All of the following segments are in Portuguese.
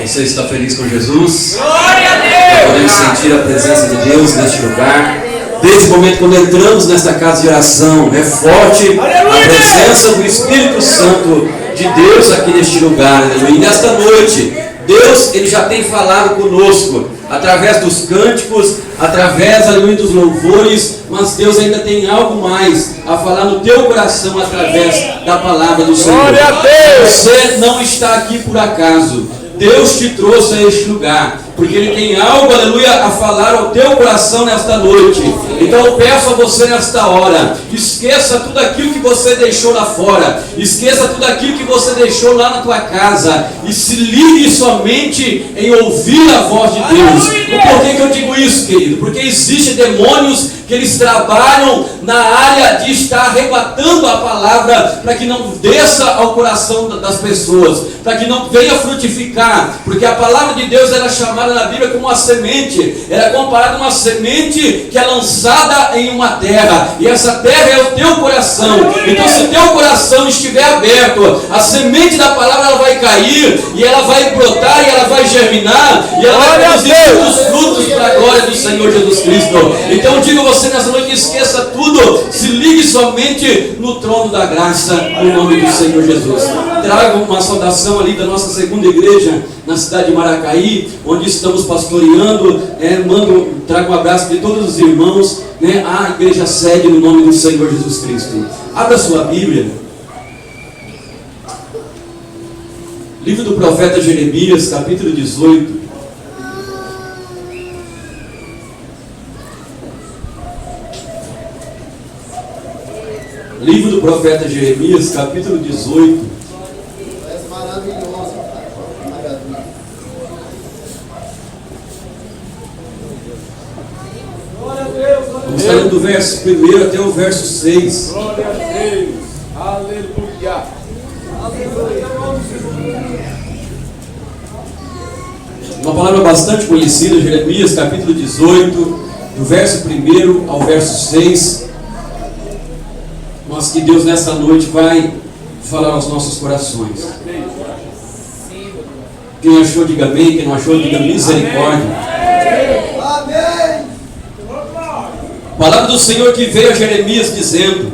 Você está feliz com Jesus? Glória a Deus! Podemos sentir a presença de Deus neste lugar. Desde o momento quando entramos nesta casa de oração, é forte a presença do Espírito Santo de Deus aqui neste lugar. E nesta noite, Deus ele já tem falado conosco através dos cânticos, através dos louvores, mas Deus ainda tem algo mais a falar no teu coração através da palavra do Senhor. Glória a Deus! Você não está aqui por acaso. Deus te trouxe a este lugar, porque Ele tem algo, aleluia, a falar ao teu coração nesta noite. Então eu peço a você nesta hora, esqueça tudo aquilo que você deixou lá fora, esqueça tudo aquilo que você deixou lá na tua casa, e se ligue somente em ouvir a voz de Deus. Por que eu digo isso, querido? Porque existem demônios que eles trabalham na área de estar arrebatando a palavra para que não desça ao coração das pessoas, para que não venha frutificar, porque a palavra de Deus era chamada na Bíblia como uma semente, era comparada a uma semente que é lançada em uma terra, e essa terra é o teu coração. Então se o teu coração estiver aberto, a semente da palavra ela vai cair, e ela vai brotar, e ela vai germinar, e ela vai produzir muitos frutos para a glória do Senhor Jesus Cristo. Então eu digo a você nessa noite, esqueça tudo, se ligue somente no trono da graça, no nome do Senhor Jesus. Trago uma saudação ali da nossa segunda igreja na cidade de Maracaí, onde estamos pastoreando. Trago um abraço de todos os irmãos, à igreja sede no nome do Senhor Jesus Cristo. Abra sua Bíblia, livro do profeta Jeremias, capítulo 18. Livro do profeta Jeremias, capítulo 18. É maravilhoso, cara. Glória a Deus! Vamos falando do verso 1 até o verso 6. Glória a Deus! Aleluia! Uma palavra bastante conhecida, Jeremias, capítulo 18, do verso 1 ao verso 6. Mas que Deus nessa noite vai falar aos nossos corações. Quem achou, diga amém. Quem não achou, diga misericórdia. Amém. A palavra do Senhor que veio a Jeremias dizendo: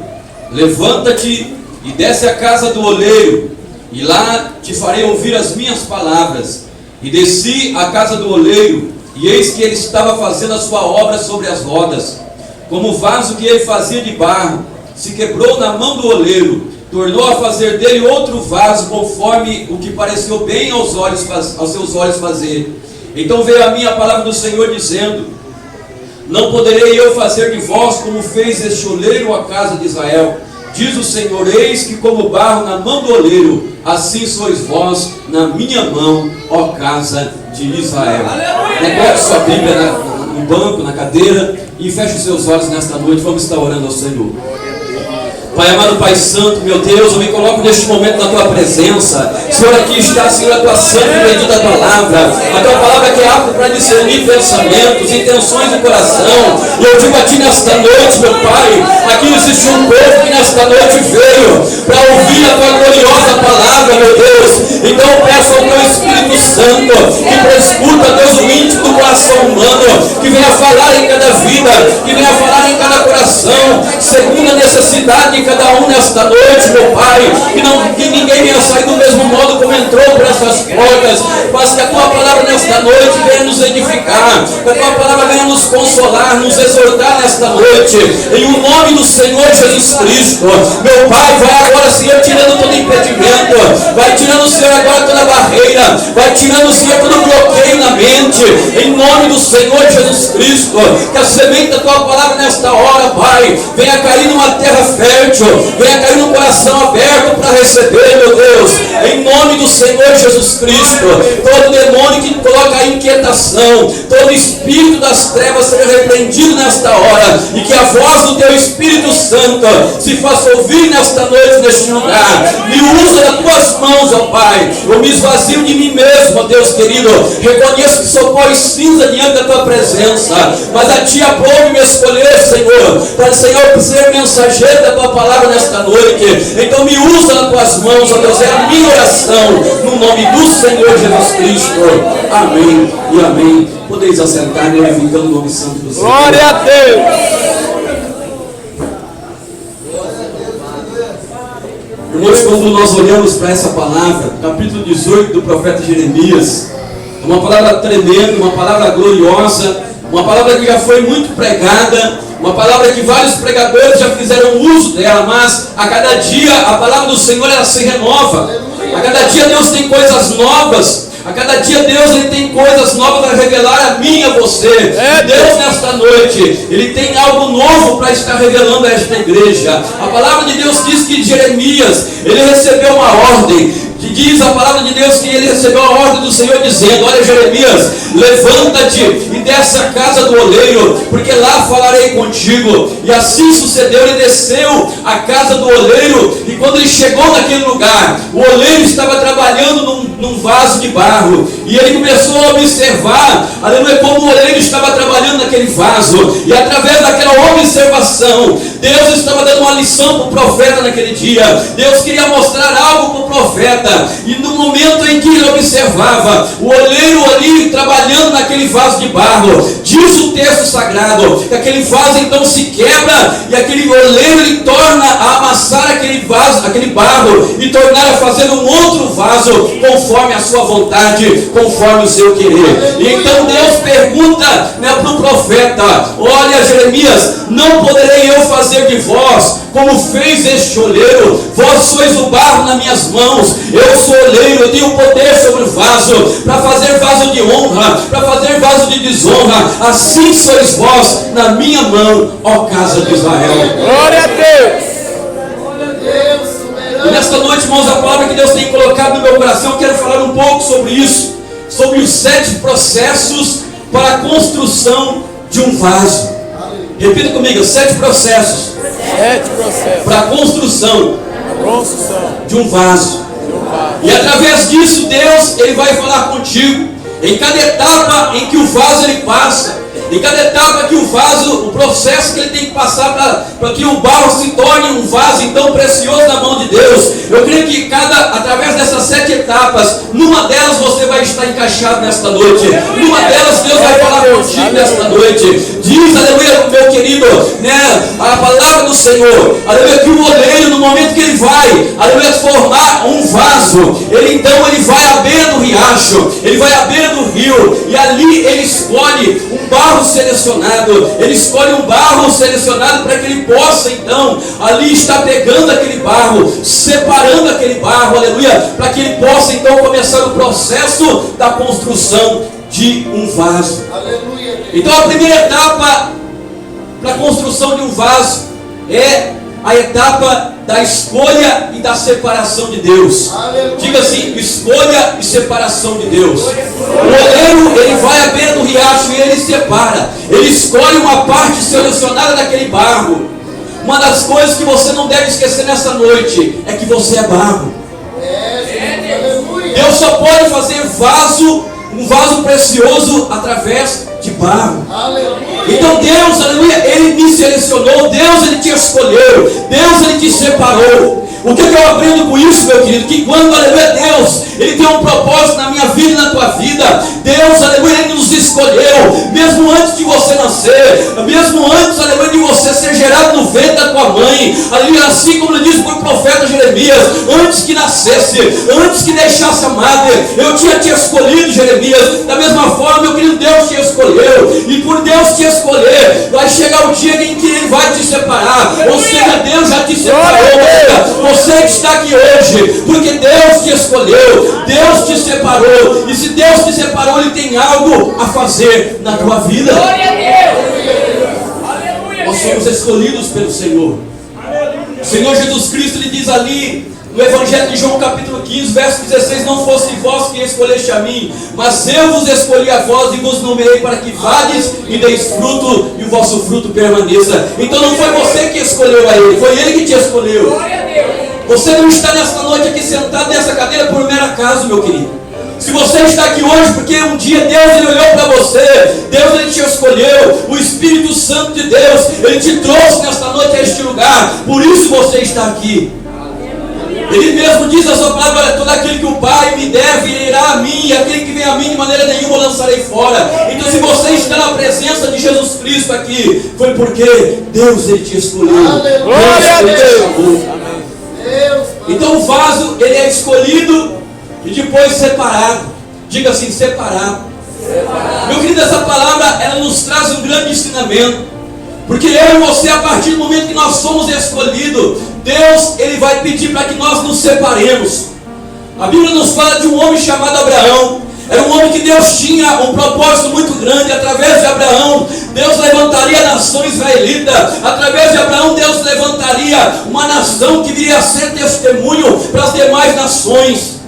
levanta-te e desce à casa do oleiro, e lá te farei ouvir as minhas palavras. E desci à casa do oleiro, e eis que ele estava fazendo a sua obra sobre as rodas. Como o vaso que ele fazia de barro se quebrou na mão do oleiro, tornou a fazer dele outro vaso, conforme o que pareceu bem aos seus olhos fazer. Então veio a mim a palavra do Senhor dizendo: não poderei eu fazer de vós como fez este oleiro à casa de Israel. Diz o Senhor: eis que como barro na mão do oleiro, assim sois vós na minha mão, ó casa de Israel. Coloque sua Bíblia no banco, na cadeira, e feche os seus olhos nesta noite. Vamos estar orando ao Senhor. Pai amado, Pai santo, meu Deus, eu me coloco neste momento na tua presença. Senhor, aqui está, Senhor, a tua santa e bendita palavra, a tua palavra que é apta para discernir pensamentos, intenções do coração. E eu digo a ti nesta noite, meu Pai, aqui existe um povo que nesta noite veio para ouvir a tua gloriosa palavra, meu Deus. Então eu peço ao teu Espírito Santo que prescuta, Deus, o íntimo do coração humano, que venha falar em cada vida, que venha falar em cada coração, segundo a necessidade de cada um nesta noite, meu Pai, que ninguém venha sair do mesmo modo como entrou por essas portas, mas que a tua palavra nesta noite venha nos edificar, que a tua palavra venha nos consolar, nos exortar nesta noite, em o nome do Senhor Jesus Cristo. Meu Pai, vai agora, Senhor, tirando todo impedimento, vai tirando, Senhor, agora toda barreira, vai tirando, Senhor, todo bloqueio na mente, em nome do Senhor Jesus Cristo. Que a semente da tua palavra nesta hora, Pai, venha cair numa terra fértil, venha cair no coração aberto para receber, meu Deus, em nome do Senhor Jesus Cristo. Todo demônio que coloca inquietação, todo espírito das trevas seja repreendido nesta hora, e que a voz do teu Espírito Santo se faça ouvir nesta noite, neste lugar. Me usa nas tuas mãos, ó Pai. Eu me esvazio de mim mesmo, ó Deus querido. Reconheço que sou pó e cinza diante da tua presença, presença. Mas a Ti aprove me escolher, Senhor, para, Senhor, ser mensageiro da Tua palavra nesta noite. Então me usa nas Tuas mãos, ó Deus, é a minha oração, no nome do Senhor Jesus Cristo. Amém e amém. Podeis assentar, glorificando o nome santo do Senhor. Glória a Deus. Irmãos, quando nós olhamos para essa palavra, capítulo 18 do profeta Jeremias, é uma palavra tremenda, uma palavra gloriosa, uma palavra que já foi muito pregada, uma palavra que vários pregadores já fizeram uso dela, mas a cada dia a palavra do Senhor ela se renova. A cada dia Deus tem coisas novas. A cada dia Deus ele tem coisas novas a revelar a mim e a você. Deus nesta noite, Ele tem algo novo para estar revelando a esta igreja. A palavra de Deus diz que Jeremias, ele recebeu uma ordem. Que diz a palavra de Deus que ele recebeu a ordem do Senhor dizendo: olha, Jeremias, levanta-te e desce à casa do oleiro, porque lá falarei contigo. E assim sucedeu, ele desceu à casa do oleiro, e quando ele chegou naquele lugar, o oleiro estava trabalhando num vaso de barro, e ele começou a observar, aleluia, como o oleiro estava trabalhando naquele vaso, e através daquela observação, Deus estava dando uma lição para o profeta naquele dia. Deus queria mostrar algo para o profeta. E no momento em que ele observava o oleiro ali trabalhando naquele vaso de barro, diz o texto sagrado que aquele vaso então se quebra, e aquele oleiro ele torna a amassar aquele vaso, aquele barro, e tornar a fazer um outro vaso conforme a sua vontade, conforme o seu querer. E então Deus pergunta, né, para o profeta: olha, Jeremias, não poderei eu fazer de vós como fez este oleiro? Vós sois o barro nas minhas mãos, eu sou oleiro, eu tenho poder sobre o vaso, para fazer vaso de honra, para fazer vaso de desonra. Assim sois vós na minha mão, ó casa de Israel. Glória a Deus. E nesta noite, irmãos, a palavra que Deus tem colocado no meu coração, eu quero falar um pouco sobre isso, sobre os 7 processos para a construção de um vaso. Repita comigo: 7 processos. 7 processos para a construção de um vaso. E através disso Deus ele vai falar contigo em cada etapa em que o vaso ele passa, em cada etapa que o vaso, o processo que ele tem que passar para que o barro se torne um vaso então precioso na mão de Deus. Eu creio que através dessas 7 etapas, numa delas você vai estar encaixado nesta noite, numa delas Deus vai falar contigo nesta noite. Diz, aleluia, meu querido, né, a palavra do Senhor, aleluia, que o oleiro, no momento que ele vai, aleluia, formar um vaso, ele vai à beira do riacho, ele vai à beira do rio, e ali ele escolhe um barro selecionado, para que ele possa então ali estar pegando aquele barro, separando aquele barro, aleluia, para que ele possa então começar o processo da construção de um vaso. Aleluia. Então a primeira etapa para a construção de um vaso é a etapa da escolha e da separação de Deus. Aleluia. Diga assim: escolha e separação de Deus. O oleiro ele vai à beira do riacho e ele separa, ele escolhe uma parte selecionada daquele barro. Uma das coisas que você não deve esquecer nessa noite é que você é barro. Deus só pode fazer um vaso precioso através de barro. Então Deus, aleluia, Ele me selecionou, Deus Ele te escolheu, Deus Ele te separou. O que eu aprendo com isso, meu querido? Que quando, aleluia, Deus Ele tem um propósito na minha vida e na tua vida, Deus, aleluia, Ele nos escolheu, mesmo antes de você nascer, mesmo antes, aleluia, de você ser gerado no ventre da tua mãe, aleluia, assim como ele disse para o profeta Jeremias: antes que nascesse, antes que deixasse a madre, eu tinha te escolhido, Jeremias. Da mesma forma, meu querido, Deus te escolheu, e por Deus te escolher, vai chegar o dia em que Ele vai te separar, ou seja, Deus já te separou. Você que está aqui hoje, porque Deus te escolheu, Deus te separou, e se Deus te separou, Ele tem algo a fazer na tua vida. Glória a Deus. Aleluia. Nós somos escolhidos pelo Senhor. O Senhor Jesus Cristo, Ele diz ali no Evangelho de João capítulo 15, verso 16: não fosse vós que escolheste a mim, mas eu vos escolhi a vós e vos nomeei para que vades e deis fruto, e o vosso fruto permaneça. Então não foi você que escolheu a Ele, foi Ele que te escolheu. Você não está nesta noite aqui sentado nessa cadeira por mero acaso, meu querido. Se você está aqui hoje, porque um dia Deus ele olhou para você, Deus ele te escolheu, o Espírito Santo de Deus, ele te trouxe nesta noite a este lugar, por isso você está aqui. Ele mesmo diz a sua palavra: olha, todo aquele que o Pai me deve irá a mim, e aquele que vem a mim de maneira nenhuma eu lançarei fora. Então se você está na presença de Jesus Cristo aqui, foi porque Deus ele te escolheu. Glória a Deus ele te Deus. chamou. Então o vaso ele é escolhido e depois separado. Diga assim, separado. Meu querido, essa palavra ela nos traz um grande ensinamento. Porque eu e você, a partir do momento que nós somos escolhidos, Deus ele vai pedir para que nós nos separemos. A Bíblia nos fala de um homem chamado Abraão. Era um homem que Deus tinha um propósito muito grande. Através de Abraão, Deus levantaria a nação israelita. Através de Abraão, Deus levantaria uma nação que viria a ser testemunho para as demais nações.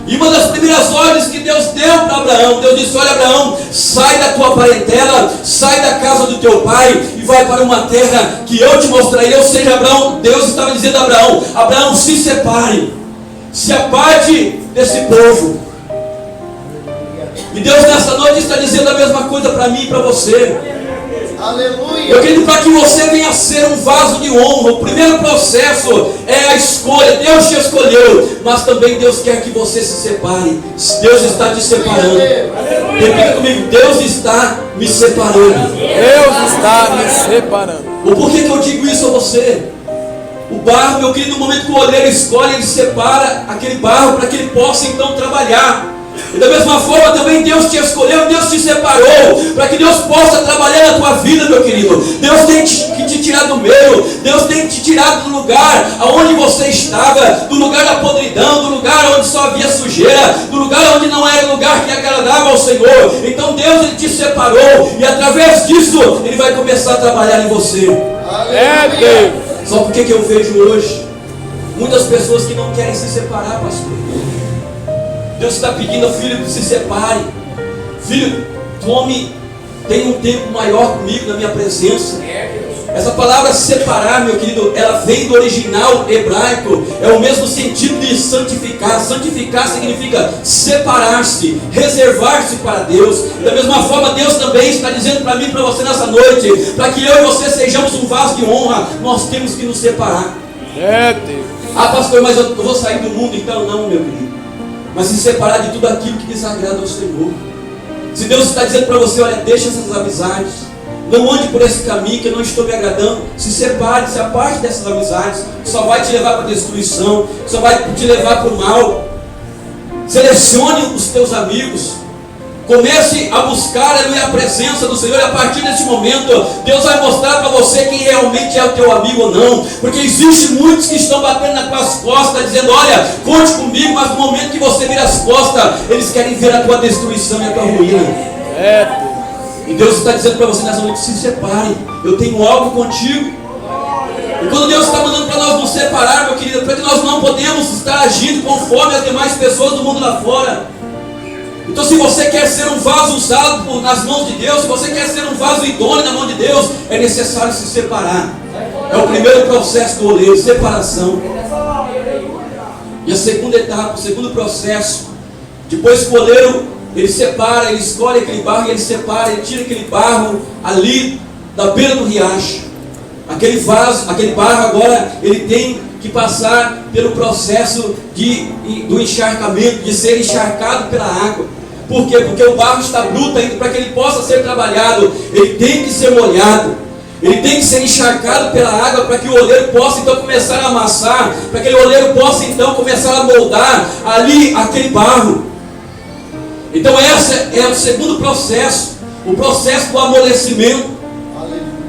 E uma das primeiras ordens que Deus deu para Abraão, Deus disse: olha Abraão, sai da tua parentela, sai da casa do teu pai e vai para uma terra que eu te mostrarei. Ou seja, Abraão, Deus estava dizendo a Abraão: Abraão, se separe, se aparte desse povo. E Deus nessa noite está dizendo a mesma coisa para mim e para você. Aleluia. Eu acredito para que você venha a ser um vaso de honra. O primeiro processo é a escolha. Deus te escolheu, mas também Deus quer que você se separe. Deus está te separando. Repita comigo: Deus está me separando. Deus está me separando. O porquê que eu digo isso a você? O barro, meu querido, no momento que o oleiro escolhe, ele separa aquele barro para que ele possa então trabalhar. E da mesma forma também Deus te escolheu, Deus te separou, para que Deus possa trabalhar na tua vida, meu querido. Deus tem que te tirar do meio, Deus tem que te tirar do lugar aonde você estava, do lugar da podridão, do lugar onde só havia sujeira, do lugar onde não era lugar que agradava ao Senhor. Então Deus ele te separou, e através disso Ele vai começar a trabalhar em você. É Deus. Só porque que eu vejo hoje muitas pessoas que não querem se separar, pastor. Deus está pedindo: filho, que se separe. Filho, tome, tenha um tempo maior comigo na minha presença. Essa palavra separar, meu querido, ela vem do original hebraico. É o mesmo sentido de santificar. Santificar significa separar-se, reservar-se para Deus. Da mesma forma, Deus também está dizendo para mim e para você nessa noite: para que eu e você sejamos um vaso de honra, nós temos que nos separar. É Deus. Ah, pastor, mas eu vou sair do mundo. Então não, meu querido, mas se separar de tudo aquilo que desagrada ao Senhor. Se Deus está dizendo para você: olha, deixa essas amizades, não ande por esse caminho que eu não estou me agradando, se separe, se aparte dessas amizades, que só vai te levar para a destruição, que só vai te levar para o mal. Selecione os teus amigos, comece a buscar a presença do Senhor, e a partir desse momento Deus vai mostrar para você quem realmente é o teu amigo ou não. Porque existem muitos que estão batendo nas tuas costas, dizendo: olha, conte comigo, mas no momento que você vira as costas, eles querem ver a tua destruição e a tua ruína. É Deus. E Deus está dizendo para você nessa noite: se separe, eu tenho algo contigo. E quando Deus está mandando para nós nos separar, meu querido, para que nós não podemos estar agindo conforme as demais pessoas do mundo lá fora. Então, se você quer ser um vaso usado nas mãos de Deus, se você quer ser um vaso idôneo na mão de Deus, é necessário se separar. É o primeiro processo do oleiro, separação. E a segunda etapa, o segundo processo, depois que o oleiro ele separa, ele escolhe aquele barro e ele separa, ele tira aquele barro ali da beira do riacho. Aquele vaso, aquele barro agora, ele tem que passar pelo processo do encharcamento, de ser encharcado pela água. Por quê? Porque o barro está bruto ainda. Para que ele possa ser trabalhado, ele tem que ser molhado, ele tem que ser encharcado pela água, para que o oleiro possa então começar a amassar, para que o oleiro possa então começar a moldar ali aquele barro. Então esse é o segundo processo, o processo do amolecimento.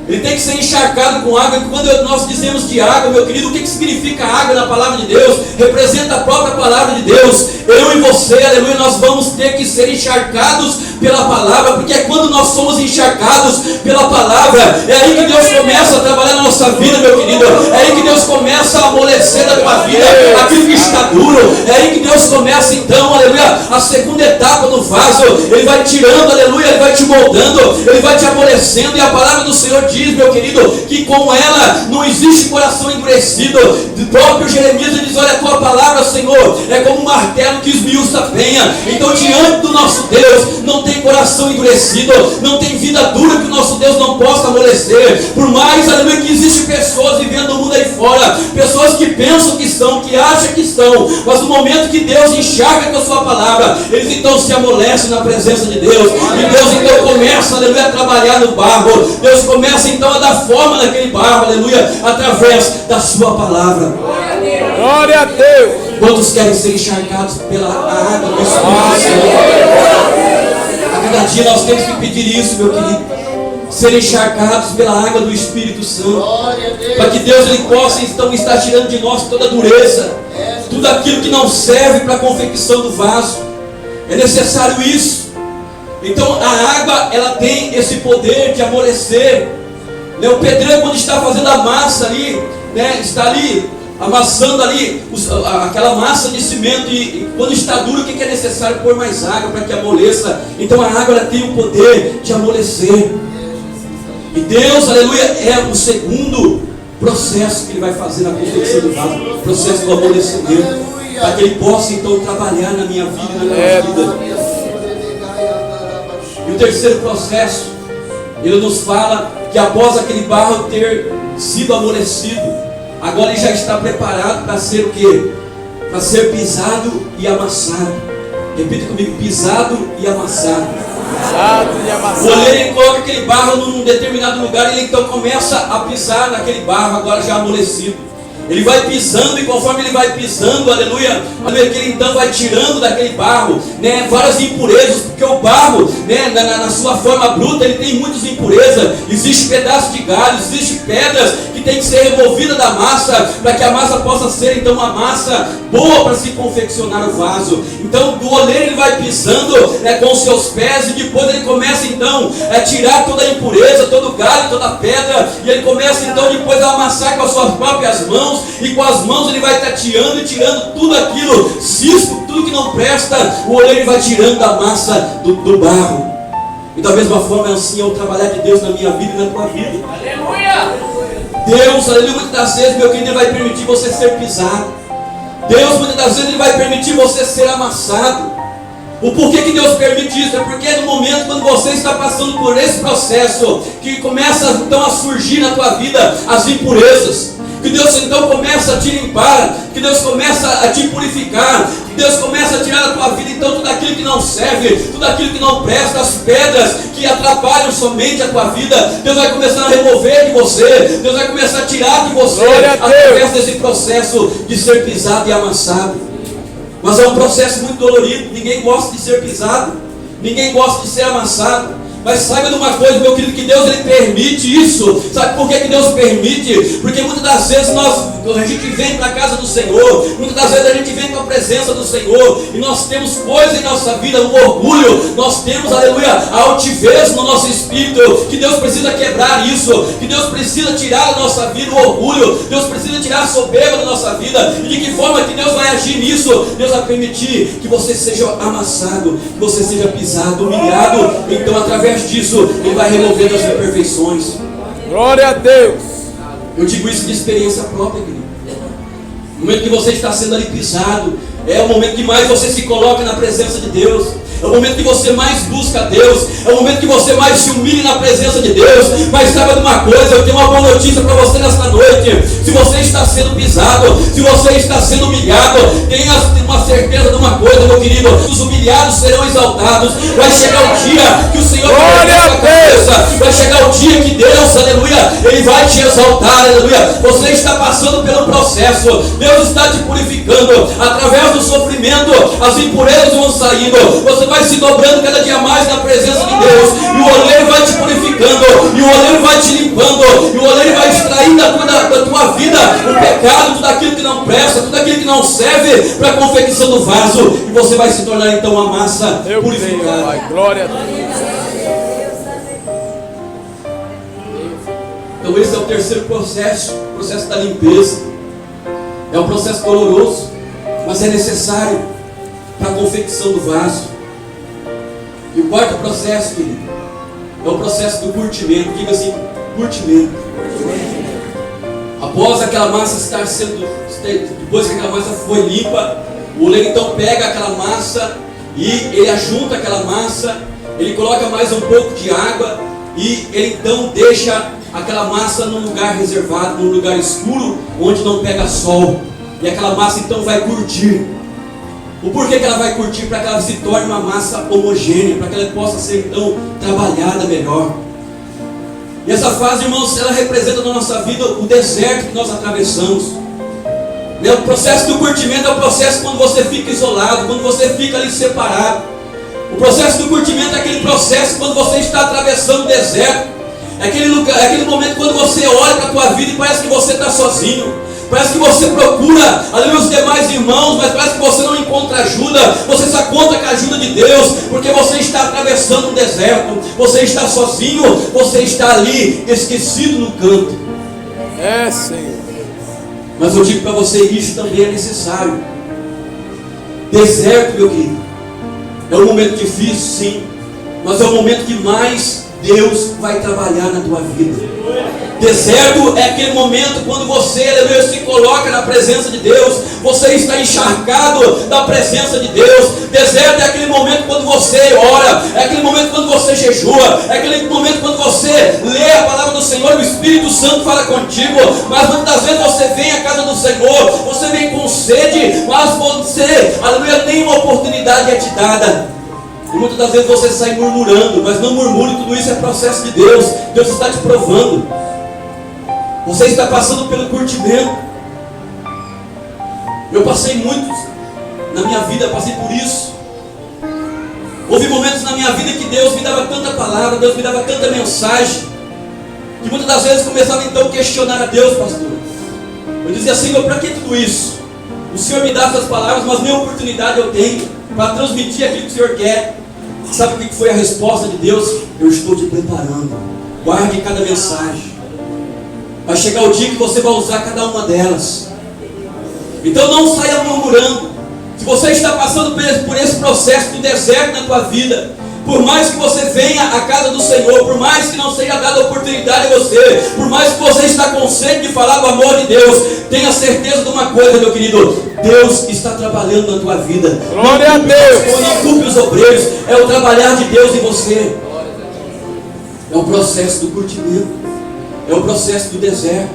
Ele tem que ser encharcado com água. E quando nós dizemos de água, meu querido, o que significa água na palavra de Deus? Representa a própria palavra de Deus. Eu e você, aleluia, nós vamos ter que ser encharcados pela palavra, porque é quando nós somos encharcados pela palavra, é aí que Deus começa a trabalhar na nossa vida, meu querido. É aí que Deus começa a amolecer na tua vida aquilo que está duro. É aí que Deus começa então, aleluia, a segunda etapa do vaso. Ele vai tirando, aleluia, ele vai te moldando, ele vai te amolecendo. E a palavra do Senhor diz diz, meu querido, que com ela não existe coração endurecido. O próprio Jeremias diz: olha, a tua palavra, Senhor, é como um martelo que esmiuça a penha. Então, diante do nosso Deus, não tem coração endurecido, não tem vida dura que o nosso Deus não possa amolecer. Por mais, aleluia, que existem pessoas vivendo no mundo aí fora, pessoas que pensam que estão, que acham que estão, mas no momento que Deus enxerga com a sua palavra, eles então se amolecem na presença de Deus, e Deus então começa, aleluia, a trabalhar no barro. Deus começa então a dar forma naquele barro, aleluia, através da sua palavra. Glória a Deus. Quantos querem ser encharcados pela água do Espírito Santo? A cada dia nós temos que pedir isso, meu querido. Ser encharcados pela água do Espírito Santo, para que Deus ele possa então estar tirando de nós toda a dureza, tudo aquilo que não serve para a confecção do vaso. É necessário isso. Então a água ela tem esse poder de amolecer, né? O pedreiro, quando está fazendo a massa ali, né, está ali amassando ali aquela massa de cimento, e quando está duro, o que é necessário? Pôr mais água para que amoleça. Então a água ela tem o poder de amolecer. E Deus, aleluia, é o segundo processo que Ele vai fazer na confecção do vaso, o processo do amolecimento, para que Ele possa então trabalhar na minha vida e na minha vida. E o terceiro processo, Ele nos fala que após aquele barro ter sido amolecido, agora ele já está preparado para ser o quê? Para ser pisado e amassado. Repita comigo: pisado e amassado. O oleiro coloca aquele barro num determinado lugar, e ele então começa a pisar naquele barro agora já amolecido. Ele vai pisando, e conforme ele vai pisando, aleluia, aleluia, que ele então vai tirando daquele barro, né, várias impurezas, porque o barro, né, na sua forma bruta, ele tem muitas impurezas. Existe pedaço de galho, existe pedras que tem que ser removida da massa, para que a massa possa ser então uma massa boa para se confeccionar o vaso. Então o oleiro ele vai pisando, né, com os seus pés, e depois ele começa então a tirar toda a impureza, todo o galho, toda a pedra, e ele começa então depois a amassar com as suas próprias mãos, e com as mãos ele vai tateando e tirando tudo aquilo, cisco, tudo que não presta, o oleiro vai tirando da massa do barro. E da mesma forma é assim, é o trabalhar de Deus na minha vida e na tua vida. Aleluia! Deus, aleluia, muitas das vezes, meu querido, Ele vai permitir você ser pisado. Deus, muitas das vezes, Ele vai permitir você ser amassado. O porquê que Deus permite isso? É porque no momento quando você está passando por esse processo, que começa então a surgir na tua vida as impurezas, que Deus então começa a te limpar, que Deus começa a te purificar, que Deus começa a tirar da tua vida então tudo aquilo que não serve, tudo aquilo que não presta, as pedras que atrapalham somente a tua vida. Deus vai começar a remover de você, Deus vai começar a tirar de você, através desse processo de ser pisado e amassado. Mas é um processo muito dolorido. Ninguém gosta de ser pisado, ninguém gosta de ser amassado. Mas saiba de uma coisa, meu querido, que Deus ele permite isso. Sabe por que Deus permite? Porque muitas das vezes a gente vem para a casa do Senhor, muitas das vezes a gente vem com a presença do Senhor, e nós temos coisas em nossa vida, um orgulho, nós temos, aleluia, a altivez no nosso espírito, que Deus precisa quebrar isso, que Deus precisa tirar da nossa vida o orgulho, Deus precisa tirar a soberba da nossa vida. E de que forma que Deus vai agir nisso? Deus vai permitir que você seja amassado, que você seja pisado, humilhado. Então através disso Ele vai removendo as imperfeições. Glória a Deus. Eu digo isso de experiência própria, querido. No momento que você está sendo ali pisado, é o momento que mais você se coloca na presença de Deus. É o momento que você mais busca a Deus. É o momento que você mais se humilha na presença de Deus. Mas saiba de uma coisa, eu tenho uma boa notícia para você nesta noite. Se você está sendo pisado, se você está sendo humilhado, tenha uma certeza de uma coisa, meu querido: os humilhados serão exaltados. Vai chegar o dia que o Senhor vai levantar a cabeça. Vai chegar o dia que Deus, aleluia, Ele vai te exaltar, aleluia. Você está passando pelo processo, Deus está te purificando. Através do sofrimento, as impurezas vão saindo. Você vai se dobrando cada dia mais na presença de Deus, e o oleiro vai te purificando, e o oleiro vai te limpando, e o oleiro vai extraindo da tua vida o pecado, tudo aquilo que não presta, tudo aquilo que não serve para a confecção do vaso, e você vai se tornar então uma massa purificada. Pai, glória a Deus. Então esse é o terceiro processo, o processo da limpeza. É um processo doloroso, mas é necessário para a confecção do vaso. E o quarto processo, querido, é o processo do curtimento. Diga assim curtimento. Após aquela massa estar sendo, depois que aquela massa foi limpa, o oleiro então pega aquela massa e ele ajunta aquela massa, ele coloca mais um pouco de água e ele então deixa aquela massa num lugar reservado, num lugar escuro, onde não pega sol. E aquela massa então vai curtir. O porquê que ela vai curtir? Para que ela se torne uma massa homogênea, para que ela possa ser então trabalhada melhor. E essa fase, irmãos, ela representa na nossa vida o deserto que nós atravessamos. O processo do curtimento é o processo quando você fica isolado, quando você fica ali separado. O processo do curtimento é aquele processo quando você está atravessando o deserto. É aquele momento quando você olha para a tua vida e parece que você está sozinho. Parece que você procura ali os demais irmãos, mas parece que você não encontra ajuda. Você só conta com a ajuda de Deus, porque você está atravessando um deserto. Você está sozinho, você está ali esquecido no canto. É, Senhor. Mas eu digo para você, isso também é necessário. Deserto, meu querido, é um momento difícil, sim, mas é o momento que mais Deus vai trabalhar na tua vida. Deserto é aquele momento quando você, aleluia, se coloca na presença de Deus. Você está encharcado da presença de Deus. Deserto é aquele momento quando você ora, é aquele momento quando você jejua, é aquele momento quando você lê a palavra do Senhor, o Espírito Santo fala contigo. Mas muitas vezes você vem à casa do Senhor, você vem com sede, mas você, aleluia, nenhuma oportunidade é te dada. E muitas das vezes você sai murmurando, mas não murmure, tudo isso é processo de Deus. Deus está te provando. Você está passando pelo curtimento. Eu passei muitos na minha vida, passei por isso. Houve momentos na minha vida que Deus me dava tanta palavra, Deus me dava tanta mensagem, que muitas das vezes começava então a questionar a Deus, pastor. Eu dizia, Senhor, para que tudo isso? O Senhor me dá essas palavras, mas nem oportunidade eu tenho para transmitir aquilo que o Senhor quer. Sabe o que foi a resposta de Deus? Eu estou te preparando. Guarde cada mensagem. Vai chegar o dia que você vai usar cada uma delas. Então não saia murmurando. Se você está passando por esse processo do deserto na tua vida, por mais que você venha à casa do Senhor, por mais que não seja dada oportunidade a você, por mais que você está com sede de falar do amor de Deus, tenha certeza de uma coisa, meu querido: Deus está trabalhando na tua vida. Glória a Deus. Não culpe os obreiros, é o trabalhar de Deus em você. É o processo do curtimento, é o processo do deserto.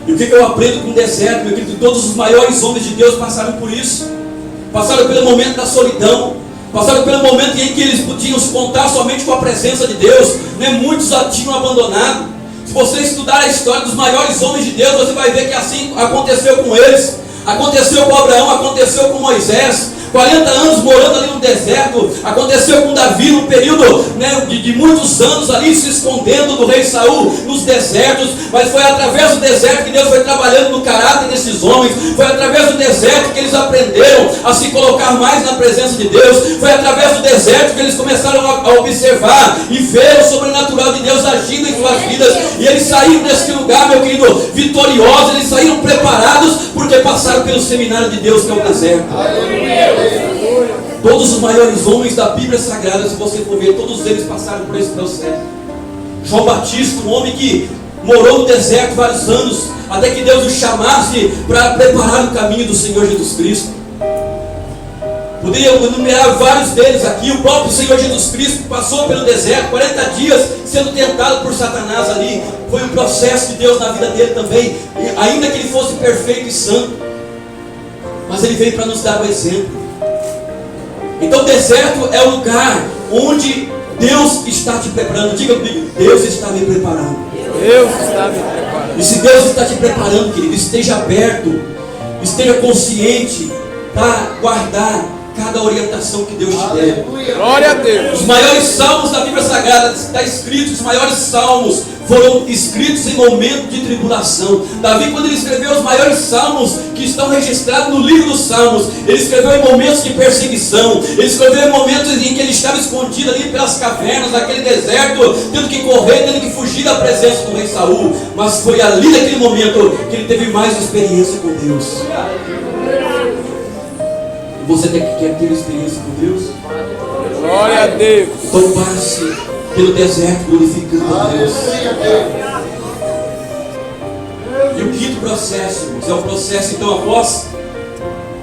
E o que eu aprendo com o deserto, meu querido? Todos os maiores homens de Deus passaram por isso. Passaram pelo momento da solidão, passaram pelo momento em que eles podiam se contar somente com a presença de Deus, né? Muitos já tinham abandonado. Se você estudar a história dos maiores homens de Deus, você vai ver que assim aconteceu com eles. Aconteceu com Abraão, aconteceu com Moisés. 40 anos morando ali no deserto. Aconteceu com Davi num período, né, de muitos anos ali se escondendo do rei Saul nos desertos. Mas foi através do deserto que Deus foi trabalhando no caráter desses homens. Foi através do deserto que eles aprenderam a se colocar mais na presença de Deus. Foi através do deserto que eles começaram a observar e ver o sobrenatural de Deus agindo em suas vidas. E eles saíram desse lugar, meu querido, vitoriosos. Eles saíram preparados porque passaram pelo seminário de Deus, que é o deserto. Aleluia. Todos os maiores homens da Bíblia Sagrada, se você for ver, todos eles passaram por esse processo. João Batista, um homem que morou no deserto vários anos, até que Deus o chamasse para preparar o caminho do Senhor Jesus Cristo. Poderia enumerar vários deles aqui. O próprio Senhor Jesus Cristo passou pelo deserto, 40 dias sendo tentado por Satanás ali. Foi um processo de Deus na vida dele também, ainda que ele fosse perfeito e santo. Mas ele veio para nos dar o exemplo. Então o deserto é o lugar onde Deus está te preparando. Diga comigo, Deus está me preparando. Deus está me preparando. E se Deus está te preparando, querido, esteja aberto, esteja consciente para guardar cada orientação que Deus te der. Glória a Deus. Os maiores salmos da Bíblia Sagrada, está escrito, os maiores salmos foram escritos em momento de tribulação. Davi, quando ele escreveu os maiores salmos que estão registrados no livro dos Salmos, ele escreveu em momentos de perseguição, ele escreveu em momentos em que ele estava escondido ali pelas cavernas, naquele deserto, tendo que correr, tendo que fugir da presença do rei Saul. Mas foi ali naquele momento que ele teve mais experiência com Deus. Você quer ter experiência com Deus? Glória a Deus. Então passe pelo deserto glorificando a Deus. quinto processo, irmãos, é o processo então após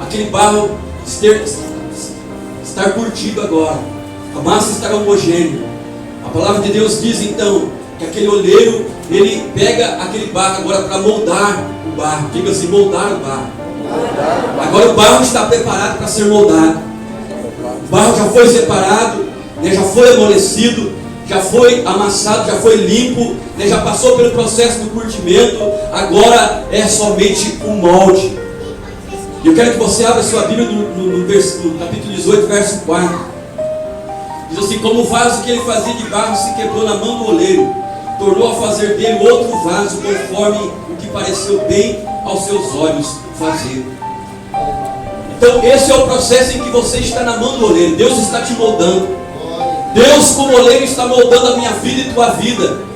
aquele barro estar curtido agora, a massa estar homogênea. A palavra de Deus diz então que aquele oleiro, ele pega aquele barro agora para moldar o barro. Diga assim, moldar o barro. Agora o barro está preparado para ser moldado. O barro já foi separado, né, já foi amolecido, já foi amassado, já foi limpo, né, já passou pelo processo do curtimento. Agora é somente o molde. E eu quero que você abra sua Bíblia no capítulo 18, verso 4. Diz assim: como o vaso que ele fazia de barro se quebrou na mão do oleiro, tornou a fazer dele outro vaso, conforme o que pareceu bem aos seus olhos fazer. Então esse é o processo em que você está na mão do oleiro. Deus está te moldando. Deus, como oleiro, está moldando a minha vida e tua vida.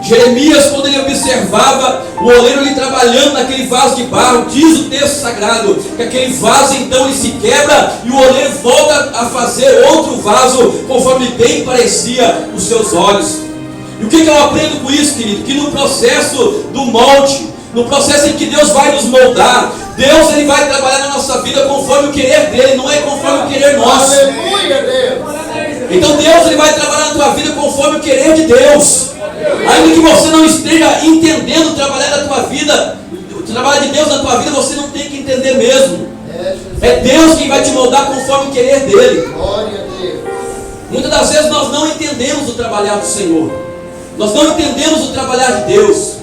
Jeremias, quando ele observava o oleiro ali trabalhando naquele vaso de barro, diz o texto sagrado que aquele vaso então ele se quebra e o oleiro volta a fazer outro vaso conforme bem parecia os seus olhos. E o que eu aprendo com isso, querido? Que no processo do molde, no processo em que Deus vai nos moldar, Deus ele vai trabalhar na nossa vida conforme o querer dele, não é conforme o querer nosso. Aleluia, Deus. Então Deus ele vai trabalhar na tua vida conforme o querer de Deus. Ainda que você não esteja entendendo o trabalhar da tua vida, o trabalho de Deus na tua vida, você não tem que entender mesmo. É Deus quem vai te moldar conforme o querer dele. Glória a Deus. Muitas das vezes nós não entendemos o trabalhar do Senhor. Nós não entendemos o trabalhar de Deus.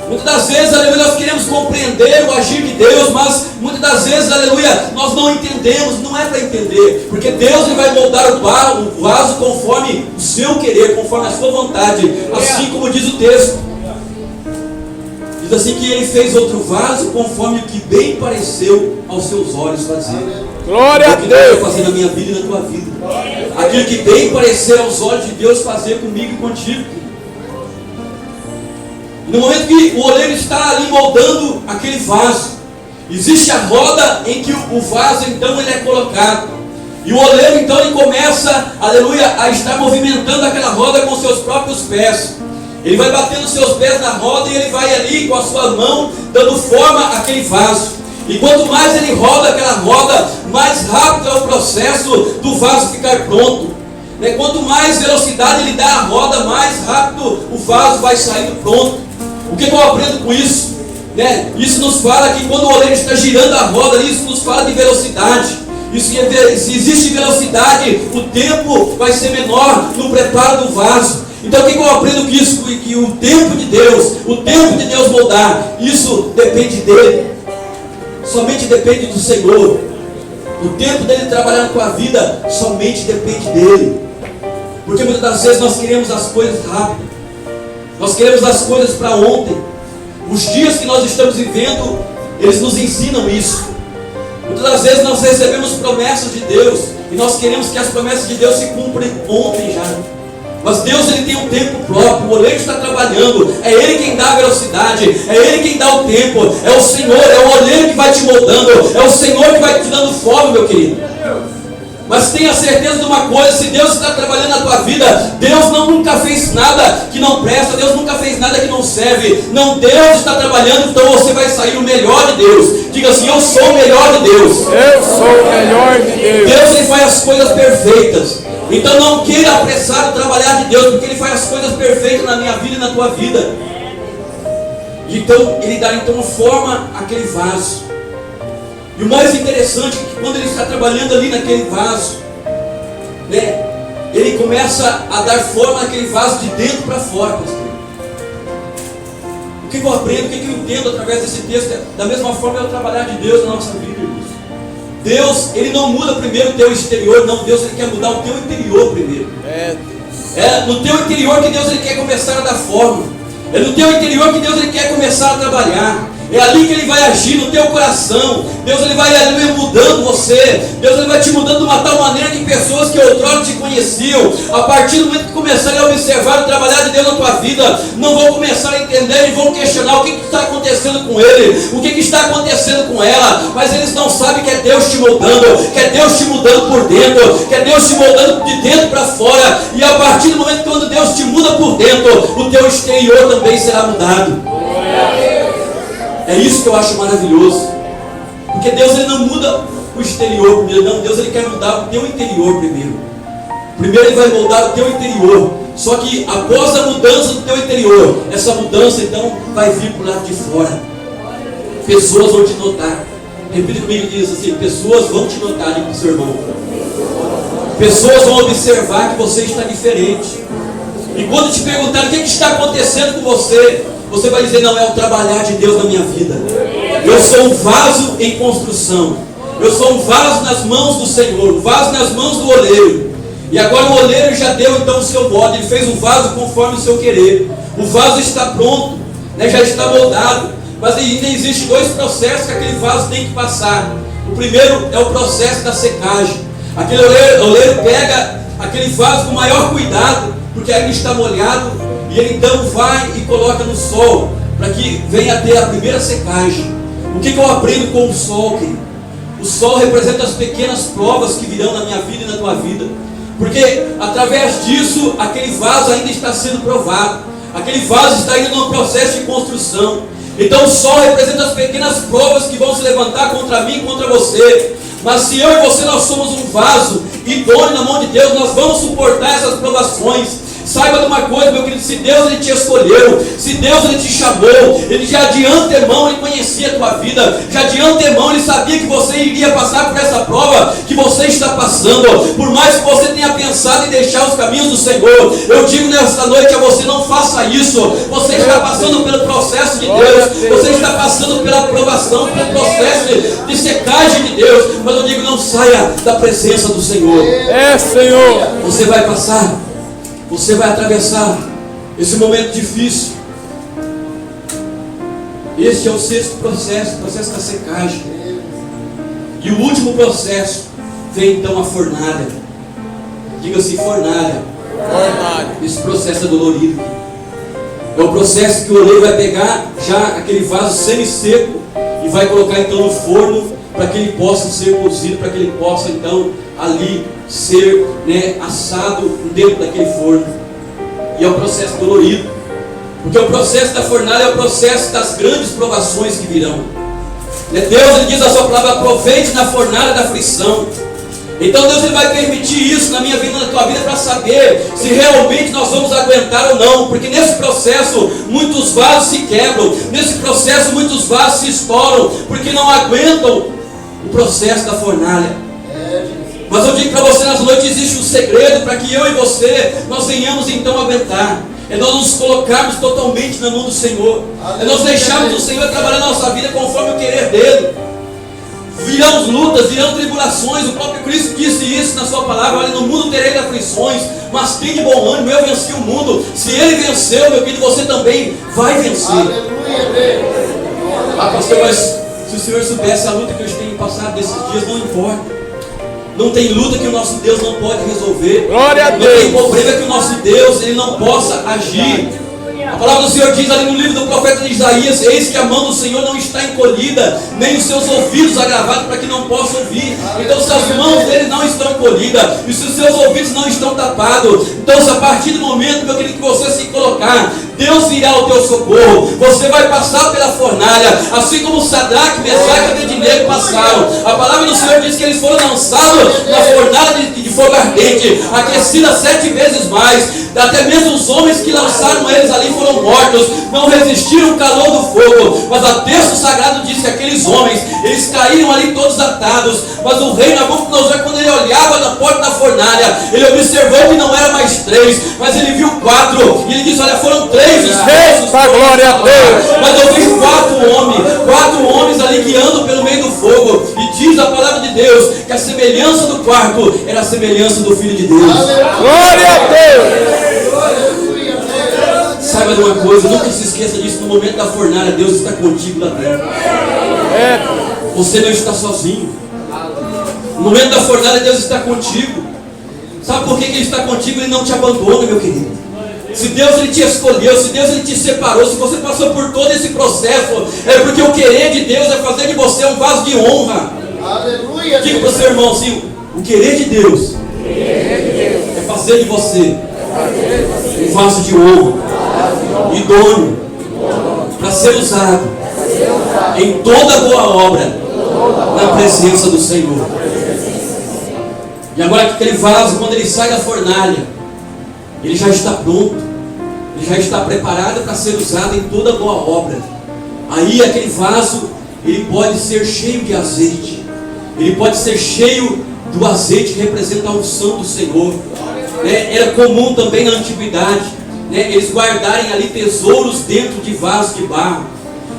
Muitas das vezes, aleluia, nós queremos compreender o agir de Deus, mas muitas das vezes, aleluia, nós não entendemos, não é para entender, porque Deus ele vai moldar o vaso conforme o seu querer, conforme a sua vontade, assim como diz o texto. Diz assim que ele fez outro vaso conforme o que bem pareceu aos seus olhos fazer. Glória a Deus vai Deus. fazer na minha vida e na tua vida. Aquilo que bem pareceu aos olhos de Deus fazer comigo e contigo. No momento que o oleiro está ali moldando aquele vaso, existe a roda em que o vaso então ele é colocado. E o oleiro então ele começa, aleluia, a estar movimentando aquela roda com seus próprios pés. Ele vai batendo seus pés na roda e ele vai ali com a sua mão dando forma àquele vaso. E quanto mais ele roda aquela roda, mais rápido é o processo do vaso ficar pronto. Quanto mais velocidade ele dá à roda, mais rápido o vaso vai saindo pronto. O que eu aprendo com isso? Isso nos fala que quando o oleiro está girando a roda, isso nos fala de velocidade. Se existe velocidade, o tempo vai ser menor no preparo do vaso. Então o que eu aprendo com isso? Que o tempo de Deus moldar, isso depende dele. Somente depende do Senhor. O tempo dele trabalhar na tua vida somente depende dele. Porque muitas das vezes nós queremos as coisas rápido. Nós queremos as coisas para ontem. Os dias que nós estamos vivendo, eles nos ensinam isso. Muitas das vezes nós recebemos promessas de Deus e nós queremos que as promessas de Deus se cumprem ontem já. Mas Deus ele tem um tempo próprio. O oleiro está trabalhando, é Ele quem dá a velocidade, é Ele quem dá o tempo, é o Senhor, é o oleiro que vai te moldando, é o Senhor que vai te dando forma, meu querido. Mas tenha certeza de uma coisa: se Deus está trabalhando na tua vida, Deus nunca fez nada que não presta, Deus nunca fez nada que não serve. Não, Deus está trabalhando, então você vai sair o melhor de Deus. Diga assim: eu sou o melhor de Deus. Eu sou o melhor de Deus. Deus ele faz as coisas perfeitas. Então não queira apressar o trabalhar de Deus, porque Ele faz as coisas perfeitas na minha vida e na tua vida. Então Ele dá então forma àquele vaso. E o mais interessante é que quando Ele está trabalhando ali naquele vaso, Ele começa a dar forma àquele vaso de dentro para fora, pastor. O que eu aprendo, o que eu entendo através desse texto? Da mesma forma é o trabalhar de Deus na nossa vida, irmãos. Deus, Ele não muda primeiro o teu exterior, não. Deus, Ele quer mudar o teu interior primeiro. É no teu interior que Deus Ele quer começar a dar forma. É no teu interior que Deus Ele quer começar a trabalhar. É ali que Ele vai agir, no teu coração. Deus Ele vai mudando você. Deus Ele vai te mudando de uma tal maneira que pessoas que outrora te conheciam, a partir do momento que começarem a observar o trabalhar de Deus na tua vida, não vão começar a entender e vão questionar o que está acontecendo com ele, o que está acontecendo com ela. Mas eles não sabem que é Deus te moldando, que é Deus te mudando por dentro, que é Deus te moldando de dentro para fora. E a partir do momento que quando Deus te muda por dentro, o teu exterior também será mudado. É isso que eu acho maravilhoso. Porque Deus ele não muda o exterior primeiro, não. Deus ele quer mudar o teu interior primeiro. Primeiro ele vai mudar o teu interior. Só que após a mudança do teu interior, essa mudança então vai vir para o lado de fora. Pessoas vão te notar. Repita comigo, diz assim: pessoas vão te notar, diga para o seu irmão. Pessoas vão observar que você está diferente. E quando te perguntarem o que está acontecendo com você, você vai dizer: não, é o trabalhar de Deus na minha vida. Eu sou um vaso em construção. Eu sou um vaso nas mãos do Senhor, um vaso nas mãos do oleiro. E agora o oleiro já deu então o seu molde. Ele fez o vaso conforme o seu querer. O vaso está pronto, né, já está moldado. Mas ainda existem dois processos que aquele vaso tem que passar. O primeiro é o processo da secagem. Aquele oleiro pega aquele vaso com maior cuidado, porque ainda está molhado, e ele então vai e coloca no sol, para que venha a ter a primeira secagem. O que eu aprendo com o sol, querido? O sol representa as pequenas provas que virão na minha vida e na tua vida, porque através disso aquele vaso ainda está sendo provado, aquele vaso está ainda no processo de construção. Então o sol representa as pequenas provas que vão se levantar contra mim e contra você. Mas se eu e você nós somos um vaso idôneo na mão de Deus, nós vamos suportar essas provações. Saiba de uma coisa, meu querido: se Deus ele te escolheu, se Deus ele te chamou, ele já de antemão ele conhecia a tua vida, já de antemão ele sabia que você iria passar por essa prova que você está passando. Por mais que você tenha pensado em deixar os caminhos do Senhor, eu digo nesta noite a você: não faça isso. Você está passando pelo processo de Deus, você está passando pela aprovação, pelo processo de secagem de Deus, mas eu digo: não saia da presença do Senhor. É, Senhor. Você vai passar. Você vai atravessar esse momento difícil. Este é o sexto processo, o processo da secagem. E o último processo vem então a fornalha. Diga assim: fornalha. Fornalha. Esse processo é dolorido. É o processo que o oleiro vai pegar já aquele vaso semi-seco e vai colocar então no forno, para que ele possa ser cozido, para que ele possa então ali ser, né, assado dentro daquele forno. E é um processo dolorido, porque o processo da fornalha é o processo das grandes provações que virão. Deus ele diz a sua palavra: aproveite na fornalha da aflição. Então Deus ele vai permitir isso na minha vida, na tua vida, para saber se realmente nós vamos aguentar ou não. Porque nesse processo muitos vasos se quebram, nesse processo muitos vasos se estouram, porque não aguentam o processo da fornalha. Mas eu digo para você nessa noite: existe um segredo para que eu e você nós venhamos então aguentar. É nós nos colocarmos totalmente na mão do Senhor. É nós deixarmos o Senhor trabalhar na nossa vida conforme o querer dele. Virão lutas, virão tribulações. O próprio Cristo disse isso na sua palavra: olha, no mundo tereis aflições, mas tem de bom ânimo, eu venci o mundo. Se ele venceu, meu querido, você também vai vencer. Ah, pastor, mas se o Senhor soubesse a luta que eu tenho passado desses dias, não importa. Não tem luta que o nosso Deus não pode resolver. Glória a Deus. Não tem problema que o nosso Deus ele não possa agir. A palavra do Senhor diz ali no livro do profeta Isaías: eis que a mão do Senhor não está encolhida, nem os seus ouvidos agravados para que não possa ouvir. Então se as mãos dele não estão encolhidas, e se os seus ouvidos não estão tapados, então se a partir do momento, meu querido, que você se colocar, Deus virá ao teu socorro. Você vai passar pela fornalha, assim como Sadraque, Mesaque e Abednego passaram. A palavra do Senhor diz que eles foram lançados na fornalha de fogo ardente, aquecida 7 vezes mais. Até mesmo os homens que lançaram eles ali foram mortos, não resistiram ao calor do fogo. Mas o texto sagrado diz que aqueles homens, eles caíram ali todos atados. Mas o rei Nabucodonosor, quando ele olhava na porta da fornalha, ele observou que não era mais 3, mas ele viu 4. E ele disse: olha, foram 3 os presos. Glória a Deus. Mas eu vi 4 homens ali guiando pelo meio do fogo. E diz a palavra de Deus que a semelhança do quarto era a semelhança do Filho de Deus. Glória a Deus. Saiba de uma coisa, nunca se esqueça disso: no momento da fornalha, Deus está contigo lá dentro. Você não está sozinho. No momento da fornalha, Deus está contigo. Sabe por que Ele está contigo? Ele não te abandona, meu querido. Se Deus ele te escolheu, se Deus ele te separou, se você passou por todo esse processo, é porque o querer de Deus é fazer de você um vaso de honra. Aleluia. Diga para o seu irmão assim: o querer de Deus é fazer de você um vaso de honra, idôneo, para ser usado em toda boa obra, na presença do Senhor. E agora aquele vaso, quando ele sai da fornalha, ele já está pronto, ele já está preparado para ser usado em toda boa obra. Aí aquele vaso, ele pode ser cheio de azeite, ele pode ser cheio do azeite que representa a unção do Senhor. Era comum também na antiguidade, eles guardarem ali tesouros dentro de vasos de barro.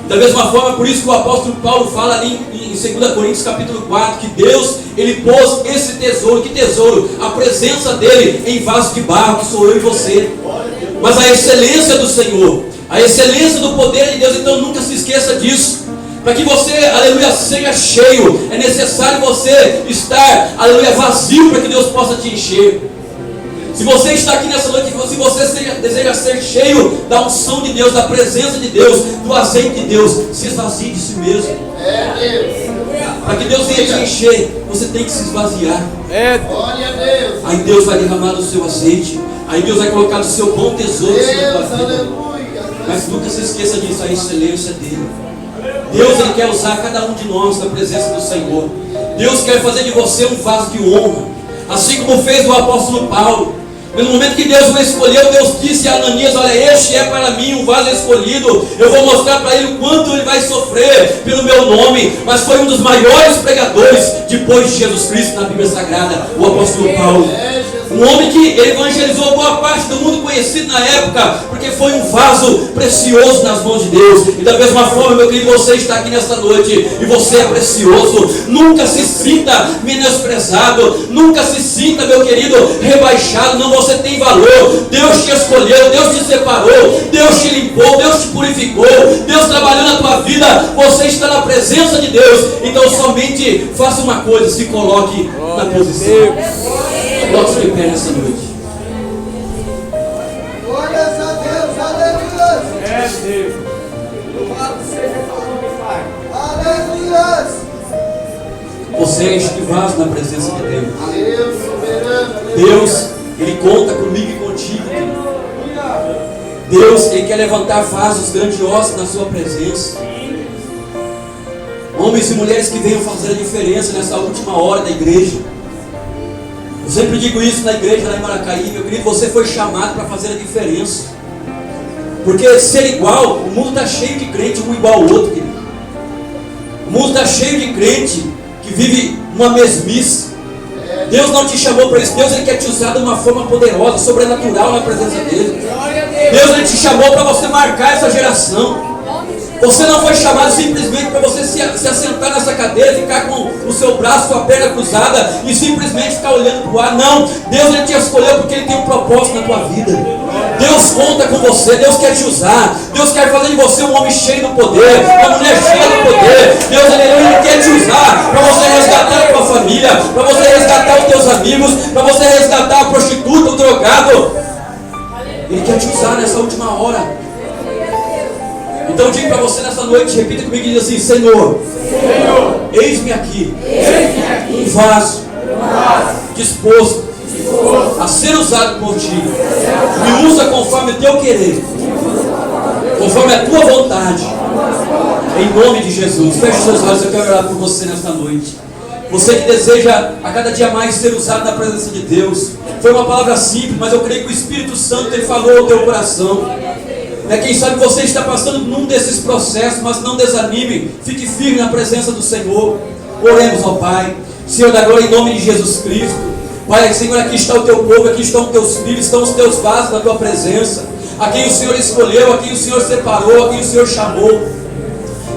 Da mesma forma, por isso que o apóstolo Paulo fala ali em 2 Coríntios capítulo 4, que Deus, ele pôs esse tesouro. Que tesouro? A presença dele em vasos de barro, que sou eu e você. Mas a excelência do Senhor, a excelência do poder de Deus, então nunca se esqueça disso. Para que você, aleluia, seja cheio, é necessário você estar, aleluia, vazio, para que Deus possa te encher. Se você está aqui nessa noite, se você deseja ser cheio da unção de Deus, da presença de Deus, do azeite de Deus, se esvazie de si mesmo. Para que Deus venha te encher, você tem que se esvaziar. Glória a Deus. Aí Deus vai derramar do seu azeite, aí Deus vai colocar do seu bom tesouro na tua vida. Mas nunca se esqueça disso, a excelência dele. Deus, ele quer usar cada um de nós na presença do Senhor. Deus quer fazer de você um vaso de honra, assim como fez o apóstolo Paulo. No momento que Deus o escolheu, Deus disse a Ananias: olha, este é para mim um vaso escolhido, eu vou mostrar para ele o quanto ele vai sofrer pelo meu nome. Mas foi um dos maiores pregadores depois de Jesus Cristo na Bíblia Sagrada, o apóstolo Paulo. Um homem que evangelizou boa parte do mundo conhecido na época, porque foi um vaso precioso nas mãos de Deus. E da mesma forma, meu querido, você está aqui nesta noite e você é precioso. Nunca se sinta menosprezado, nunca se sinta, meu querido, rebaixado. Não, você tem valor. Deus te escolheu, Deus te separou, Deus te limpou, Deus te purificou, Deus trabalhou na tua vida. Você está na presença de Deus. Então somente faça uma coisa: se coloque na posição. Coloque-se de pé nessa noite. Glórias a Deus, aleluia. Deus. Louvado seja o nome do Pai. Aleluia. Você é este vaso na presença de Deus. Deus soberano. Deus, ele conta comigo e contigo. Deus, ele quer levantar vasos grandiosos na sua presença. Homens e mulheres que venham fazer a diferença nessa última hora da igreja. Eu sempre digo isso na igreja lá em Maracaí, meu querido, você foi chamado para fazer a diferença. Porque ser igual, o mundo está cheio de crente, um igual ao outro, querido. O mundo está cheio de crente que vive uma mesmice. Deus não te chamou para isso. Deus, ele quer te usar de uma forma poderosa, sobrenatural na presença dele. Deus, ele te chamou para você marcar essa geração. Você não foi chamado simplesmente para você se assentar nessa cadeira, ficar com o seu braço, sua perna cruzada e simplesmente ficar olhando para o ar. Não, Deus, ele te escolheu porque ele tem um propósito na tua vida. Deus conta com você, Deus quer te usar, Deus quer fazer de você um homem cheio do poder, uma mulher cheia do poder. Deus, ele quer te usar para você resgatar a tua família, para você resgatar os teus amigos, para você resgatar a prostituta, o drogado. Ele quer te usar nessa última hora. Então eu digo para você nessa noite, repita comigo e diz assim: Senhor, eis-me aqui, um vaso disposto a ser usado por ti. Me usa conforme o teu querer, conforme a tua vontade, em nome de Jesus. Feche seus olhos, eu quero orar por você nesta noite. Você que deseja a cada dia mais ser usado na presença de Deus. Foi uma palavra simples, mas eu creio que o Espírito Santo ele falou ao teu coração. Quem sabe você está passando num desses processos, mas não desanime, fique firme na presença do Senhor. Oremos ao Pai. Senhor da glória, em nome de Jesus Cristo. Pai, Senhor, aqui está o teu povo, aqui estão os teus filhos, estão os teus vasos na tua presença. A quem o Senhor escolheu, a quem o Senhor separou, a quem o Senhor chamou.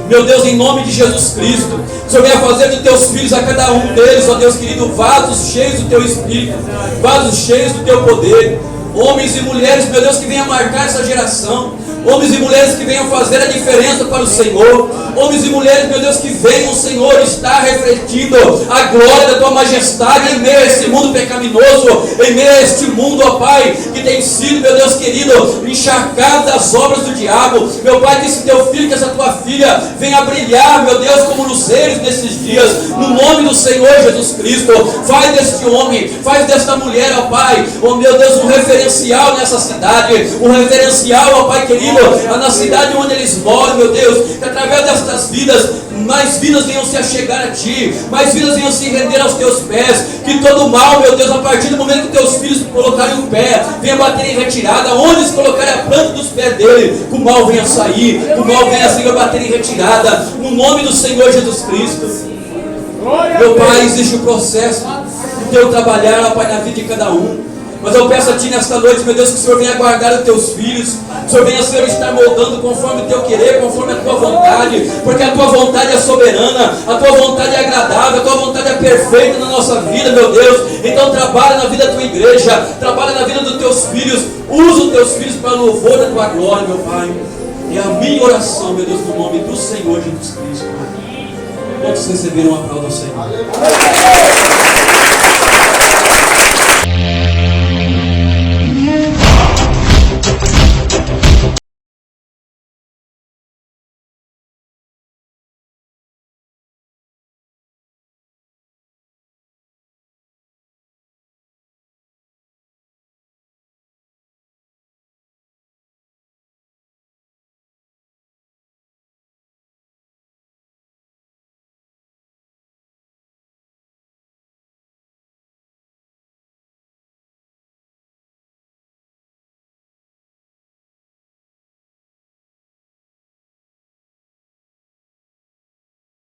Meu Deus, em nome de Jesus Cristo, o Senhor venha fazer dos teus filhos, a cada um deles, ó Deus querido, vasos cheios do teu Espírito, vasos cheios do teu poder. Homens e mulheres, meu Deus, que venham marcar essa geração. Homens e mulheres que venham fazer a diferença para o Senhor. Homens e mulheres, meu Deus, que venham, Senhor, estar refletindo a glória da tua majestade em meio a esse mundo pecaminoso, em meio a este mundo, ó Pai, que tem sido, meu Deus querido, encharcado das obras do diabo. Meu Pai, que esse teu filho, que essa tua filha venha brilhar, meu Deus, como luzeiros nesses dias, no nome do Senhor Jesus Cristo. Faz deste homem, faz desta mulher, ó Pai, oh meu Deus, um referencial nessa cidade, um referencial, ó Pai querido, Senhor, na cidade onde eles moram, meu Deus, que através destas vidas, mais vidas venham se achegar a Ti, mais vidas venham se render aos Teus pés, que todo mal, meu Deus, a partir do momento que Teus filhos colocarem o pé, venha bater em retirada, onde eles colocarem a planta dos pés dele, que o mal venha sair, que o mal venha, Senhor, bater em retirada, no nome do Senhor Jesus Cristo. Meu Pai, existe o processo do Teu trabalhar, ó Pai, na vida de cada um. Mas eu peço a Ti nesta noite, meu Deus, que o Senhor venha guardar os Teus filhos, que o Senhor venha, Senhor, estar moldando conforme o Teu querer, conforme a Tua vontade, porque a Tua vontade é soberana, a Tua vontade é agradável, a Tua vontade é perfeita na nossa vida, meu Deus. Então trabalha na vida da Tua igreja, trabalha na vida dos Teus filhos, usa os Teus filhos para louvor da Tua glória, meu Pai. É a minha oração, meu Deus, no nome do Senhor Jesus Cristo. Quantos receberam a aplauso do Senhor?